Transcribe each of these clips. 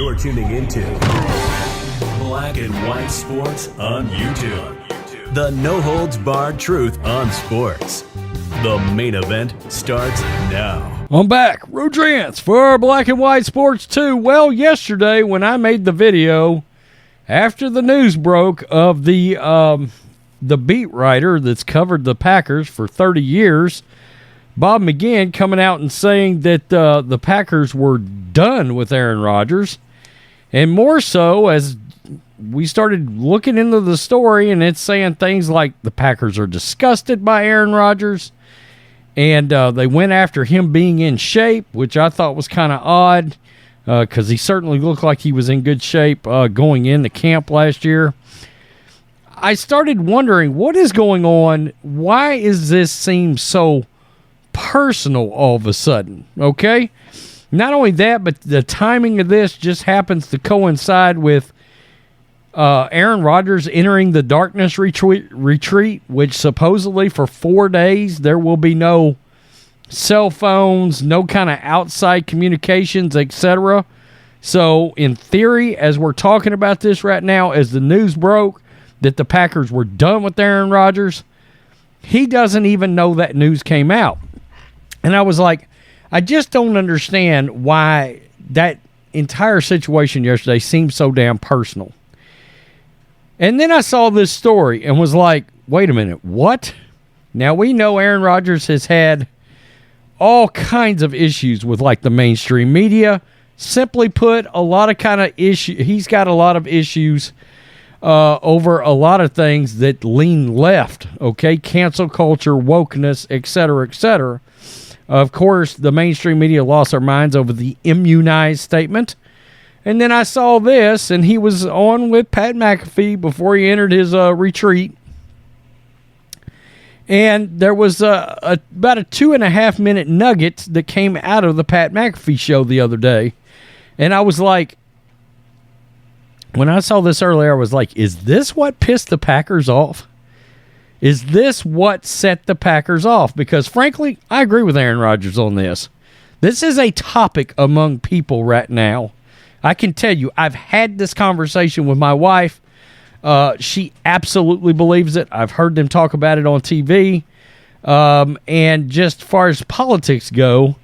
You're tuning into Black and White Sports on YouTube. The no-holds-barred truth on sports. The main event starts now. I'm back. Rodgers for Black and White Sports 2. Well, yesterday when I made the video after the news broke of the beat writer that's covered the Packers for 30 years, Bob McGinn, coming out and saying that the Packers were done with Aaron Rodgers. And more so, as we started looking into the story, and it's saying things like the Packers are disgusted by Aaron Rodgers, and they went after him being in shape, which I thought was kind of odd, because he certainly looked like he was in good shape going into camp last year. I started wondering, what is going on? Why is this seem so personal all of a sudden? Okay? Not only that, but the timing of this just happens to coincide with Aaron Rodgers entering the darkness retreat, which supposedly for 4 days there will be no cell phones, no kind of outside communications, etc. So in theory, as we're talking about this right now, as the news broke that the Packers were done with Aaron Rodgers, he doesn't even know that news came out. And I was like, I just don't understand why that entire situation yesterday seemed so damn personal. And then I saw this story and was like, wait a minute, what? Now, we know Aaron Rodgers has had all kinds of issues with, like, the mainstream media. Simply put, a lot of kind of issue. He's got a lot of issues over a lot of things that lean left, okay? Cancel culture, wokeness, et cetera, et cetera. Of course, the mainstream media lost their minds over the immunized statement. And then I saw this, and he was on with Pat McAfee before he entered his retreat. And there was about a 2.5 minute nugget that came out of the Pat McAfee show the other day. And I was like, when I saw this earlier, I was like, is this what pissed the Packers off? Is this what set the Packers off? Because, frankly, I agree with Aaron Rodgers on this. This is a topic among people right now. I can tell you, I've had this conversation with my wife. She absolutely believes it. I've heard them talk about it on TV. And just as far as politics go,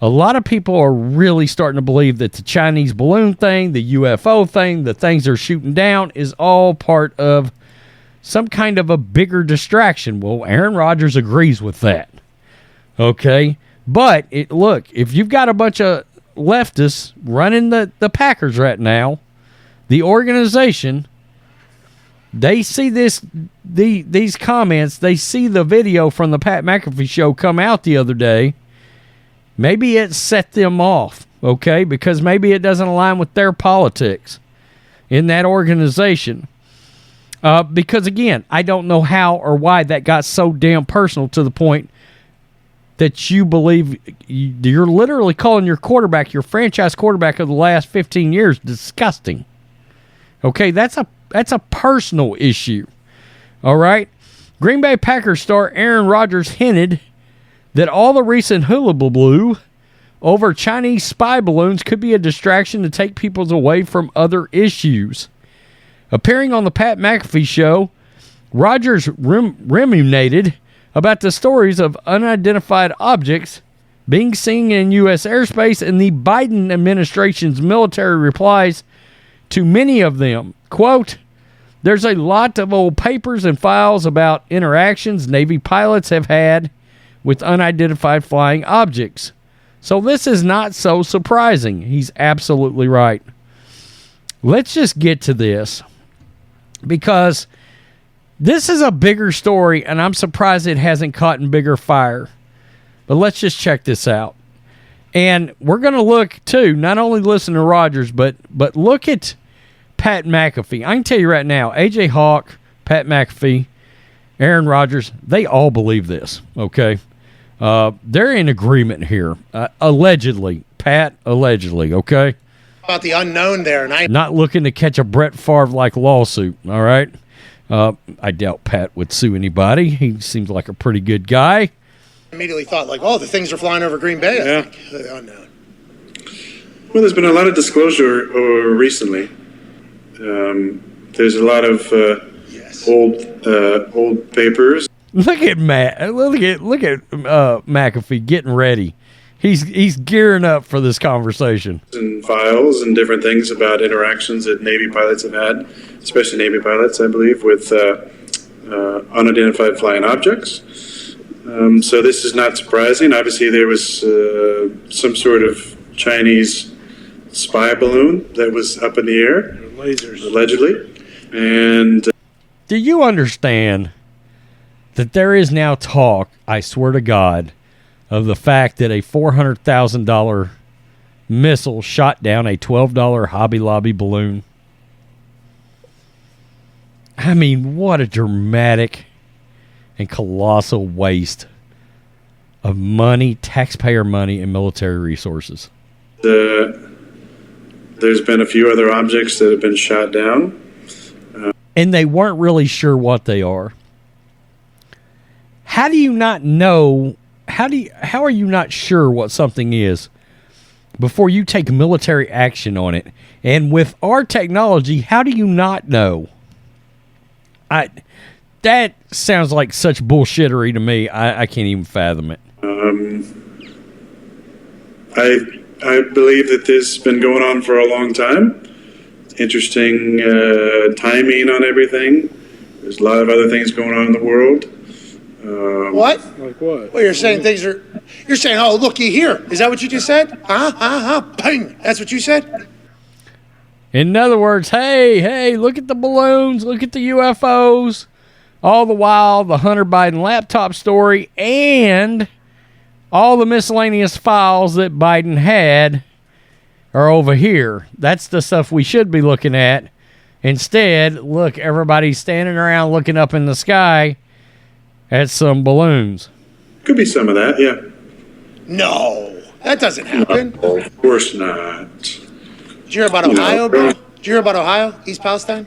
a lot of people are really starting to believe that the Chinese balloon thing, the UFO thing, the things they're shooting down is all part of some kind of a bigger distraction. Well, Aaron Rodgers agrees with that. Okay? But, look, if you've got a bunch of leftists running the Packers right now, the organization, they see these comments, they see the video from the Pat McAfee show come out the other day. Maybe it set them off, okay? Because maybe it doesn't align with their politics in that organization. Because, again, I don't know how or why that got so damn personal to the point that you believe you're literally calling your quarterback, your franchise quarterback of the last 15 years, disgusting. Okay, that's a personal issue. All right? Green Bay Packers star Aaron Rodgers hinted that all the recent hullabaloo over Chinese spy balloons could be a distraction to take people away from other issues. Appearing on the Pat McAfee show, Rodgers ruminated about the stories of unidentified objects being seen in U.S. airspace and the Biden administration's military replies to many of them. Quote, there's a lot of old papers and files about interactions Navy pilots have had with unidentified flying objects. So this is not so surprising. He's absolutely right. Let's just get to this, because this is a bigger story, and I'm surprised it hasn't caught in bigger fire. But let's just check this out. And we're going to look, too, not only listen to Rodgers, but look at Pat McAfee. I can tell you right now, A.J. Hawk, Pat McAfee, Aaron Rodgers, they all believe this, okay? They're in agreement here. Allegedly. Pat, allegedly, okay? About the unknown there, and I'm not looking to catch a Brett Favre-like lawsuit, all right? I doubt Pat would sue anybody. He seems like a pretty good guy. Immediately thought, like, oh, the things are flying over Green Bay. Yeah. Like, unknown. Well, there's been a lot of disclosure recently. There's a lot of old papers. Look at Matt. Look at McAfee getting ready. He's gearing up for this conversation. And files and different things about interactions that Navy pilots have had, especially Navy pilots, I believe, with unidentified flying objects. So this is not surprising. Obviously, there was some sort of Chinese spy balloon that was up in the air, lasers, allegedly. And do you understand that there is now talk, I swear to God, of the fact that a $400,000 missile shot down a $12 Hobby Lobby balloon? I mean, what a dramatic and colossal waste of money, taxpayer money, and military resources. There's been a few other objects that have been shot down. And they weren't really sure what they are. How do you not know? How are you not sure what something is before you take military action on it? And with our technology, how do you not know? That sounds like such bullshittery to me. I can't even fathom it. I believe that this has been going on for a long time. Interesting timing on everything. There's a lot of other things going on in the world. What? Like what? Well, you're saying you're saying, oh, looky here. Is that what you just said? Bang. That's what you said? In other words, hey, look at the balloons, look at the UFOs. All the while, the Hunter Biden laptop story and all the miscellaneous files that Biden had are over here. That's the stuff we should be looking at. Instead, look, everybody's standing around looking up in the sky at some balloons. Could be some of that, yeah. No, that doesn't happen. No, of course not. Did you hear about Ohio, bro? Did you hear about Ohio, East Palestine?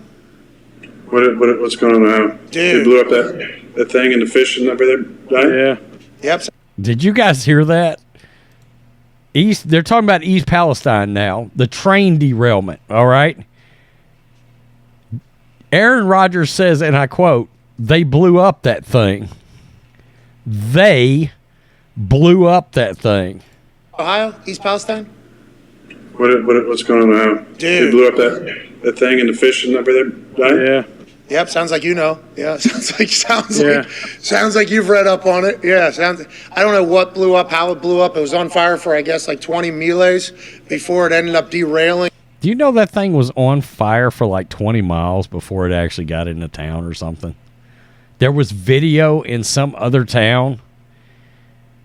What's going on now? Dude. They blew up that thing and the fish and everything died? Yeah. Yep. Did you guys hear that? They're talking about East Palestine now. The train derailment, all right? Aaron Rodgers says, and I quote, they blew up that thing. They blew up that thing. Ohio, East Palestine? What's going on now? Dude. They blew up that thing and the fish and everything died? Yeah. Yep, sounds like you know. Yeah, sounds like you've read up on it. Yeah, I don't know what blew up, how it blew up. It was on fire for, I guess, like 20 melees before it ended up derailing. Do you know that thing was on fire for like 20 miles before it actually got into town or something? There was video in some other town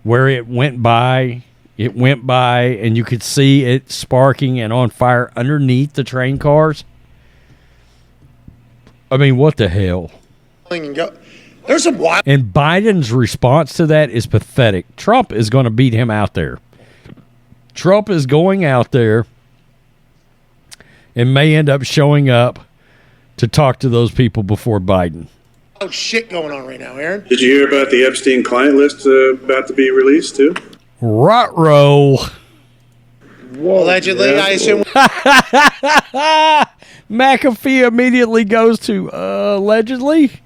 where it went by, and you could see it sparking and on fire underneath the train cars. I mean, what the hell? There's some wild. And Biden's response to that is pathetic. Trump is going to beat him out there. Trump is going out there and may end up showing up to talk to those people before Biden. Oh, shit going on right now, Aaron. Did you hear about the Epstein client list about to be released, too? Ruh-roh. Allegedly, I assume. McAfee immediately goes to, allegedly.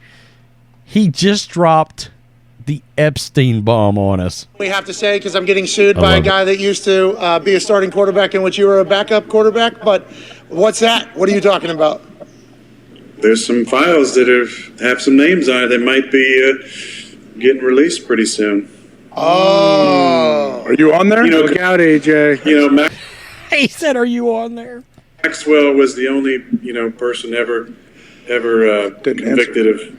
He just dropped the Epstein bomb on us. We have to say, because I'm getting sued by a guy that used to be a starting quarterback in which you were a backup quarterback. But what's that? What are you talking about? There's some files that have some names on it that might be getting released pretty soon. Oh. Are you on there? Look out, AJ. He said, are you on there? Maxwell was the only, person ever convicted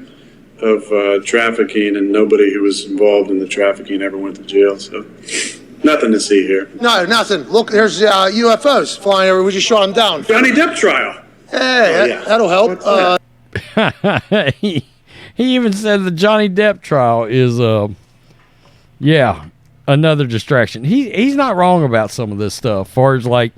of trafficking, and nobody who was involved in the trafficking ever went to jail. So nothing to see here. No, nothing. Look, there's UFOs flying over. We just shot them down. Johnny Depp trial. Hey, that'll help. He even said the Johnny Depp trial is, another distraction. He's not wrong about some of this stuff, as far as like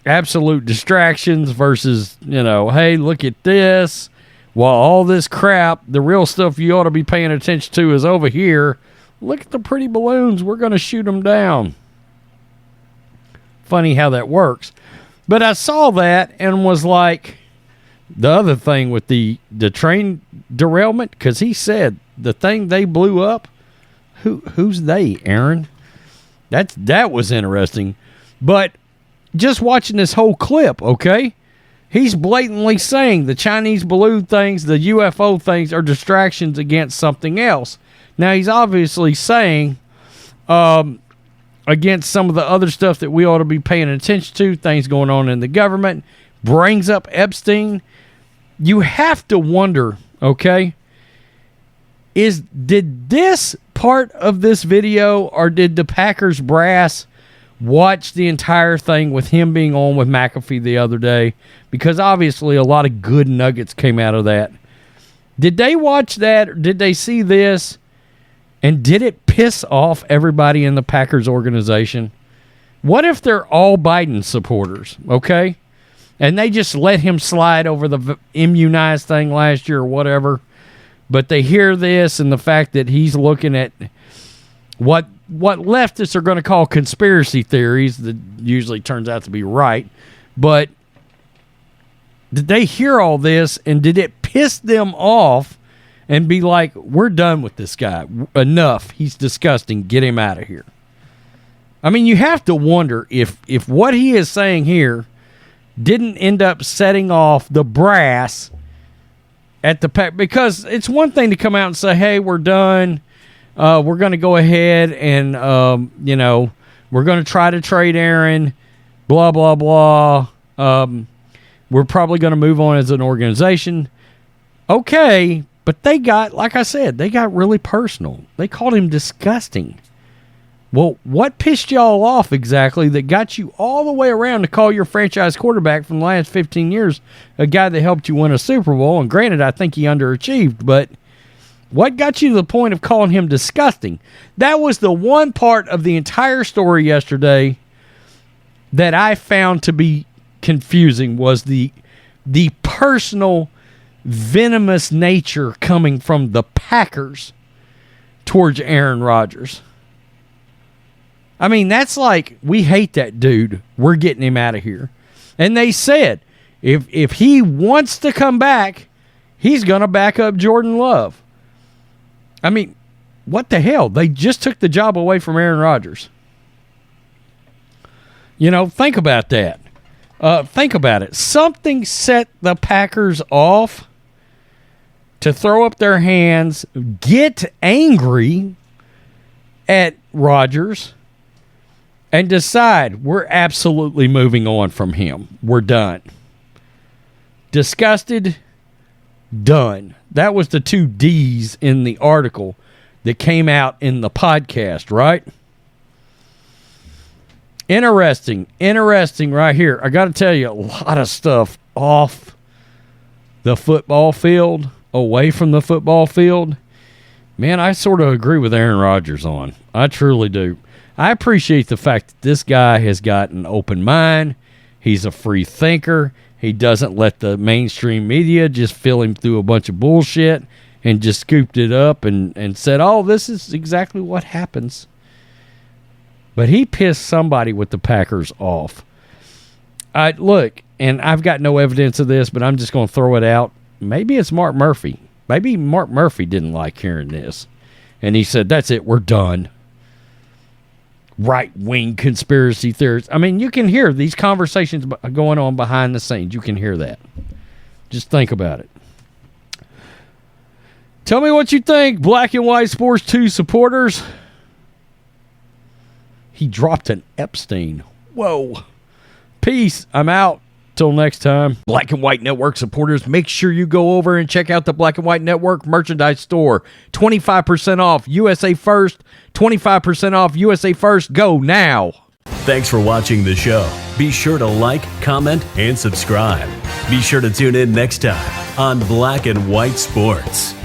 absolute distractions versus, hey, look at this. While all this crap, the real stuff you ought to be paying attention to is over here. Look at the pretty balloons. We're going to shoot them down. funny how that works. But I saw that and was like, the other thing with the train derailment, because he said the thing they blew up, who's they, Aaron? That was interesting. But just watching this whole clip, okay, he's blatantly saying the Chinese balloon things, the UFO things are distractions against something else. Now, he's obviously saying against some of the other stuff that we ought to be paying attention to, things going on in the government, brings up Epstein. You have to wonder, okay, did this part of this video, or did the Packers brass watch the entire thing with him being on with McAfee the other day? Because obviously a lot of good nuggets came out of that. Did they watch that, or did they see this, and did it piss off everybody in the Packers organization? What if they're all Biden supporters, okay? And they just let him slide over the immunized thing last year or whatever. But they hear this and the fact that he's looking at what leftists are going to call conspiracy theories that usually turns out to be right. But did they hear all this, and did it piss them off and be like, we're done with this guy. Enough. He's disgusting. Get him out of here. I mean, you have to wonder if what he is saying here didn't end up setting off the brass at the pack, because it's one thing to come out and say, hey, we're done. We're going to go ahead and, we're going to try to trade Aaron, blah, blah, blah. We're probably going to move on as an organization. Okay, but they got, like I said, they got really personal. They called him disgusting. Well, what pissed y'all off exactly that got you all the way around to call your franchise quarterback from the last 15 years a guy that helped you win a Super Bowl? And granted, I think he underachieved, but what got you to the point of calling him disgusting? That was the one part of the entire story yesterday that I found to be confusing, was the personal, venomous nature coming from the Packers towards Aaron Rodgers. I mean, that's like, we hate that dude. We're getting him out of here. And they said, if he wants to come back, he's going to back up Jordan Love. I mean, what the hell? They just took the job away from Aaron Rodgers. Think about that. Think about it. Something set the Packers off to throw up their hands, get angry at Rodgers, and decide we're absolutely moving on from him. We're done. Disgusted, done. That was the 2 D's in the article that came out in the podcast, right? Interesting right here. I got to tell you, a lot of stuff off the football field, away from the football field. Man, I sort of agree with Aaron Rodgers on. I truly do. I appreciate the fact that this guy has got an open mind. He's a free thinker. He doesn't let the mainstream media just fill him through a bunch of bullshit and just scooped it up and said, oh, this is exactly what happens. But he pissed somebody with the Packers off. Look, and I've got no evidence of this, but I'm just going to throw it out. Maybe it's Mark Murphy. Maybe Mark Murphy didn't like hearing this. And he said, that's it, we're done. Right-wing conspiracy theories. I mean, you can hear these conversations going on behind the scenes. You can hear that. Just think about it. Tell me what you think, Black and White Sports 2 supporters. He dropped an Epstein. Whoa. Peace. I'm out. Till next time. Black and White Network supporters, make sure you go over and check out the Black and White Network merchandise store. 25% off USA First. 25% off USA First. Go now. Thanks for watching the show. Be sure to like, comment, and subscribe. Be sure to tune in next time on Black and White Sports.